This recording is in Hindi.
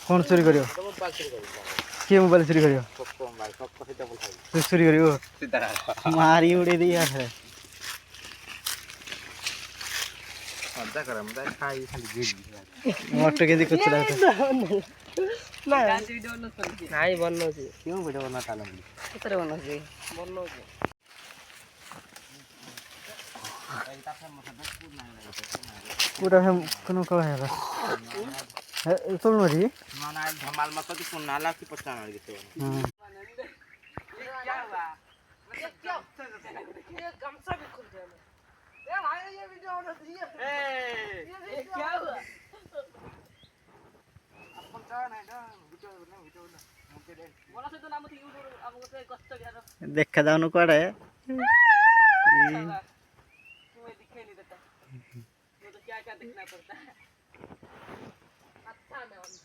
कौन चोरी करियो के मोबाइल चोरी करियो तू चोरी करियो मारी उड़े दी यार है मजा कर मजा खाई खाली गिरी मोटो के दी कुछ लगता ना डांस वीडियो न चलती नाही बनवते क्यों वीडियो बना ताला कुतरे बनवते बनवते पूरा हम कोनो का है बस चल मरी माना धमाल मत तो सुन नाला की पता मार के क्या हुआ मतलब क्या ये गमछा भी खुल गया ए भाई ये वीडियो बना दिए ये क्या हुआ अपन का नहीं ना वीडियो ना मुझे दे बोला से तो नाम तो यूट्यूब अब को कष्ट गया देखा जानो कोड़े तुम्हें दिखाई नहीं देता वो तो क्या क्या देखना पड़ता है अच्छा मैं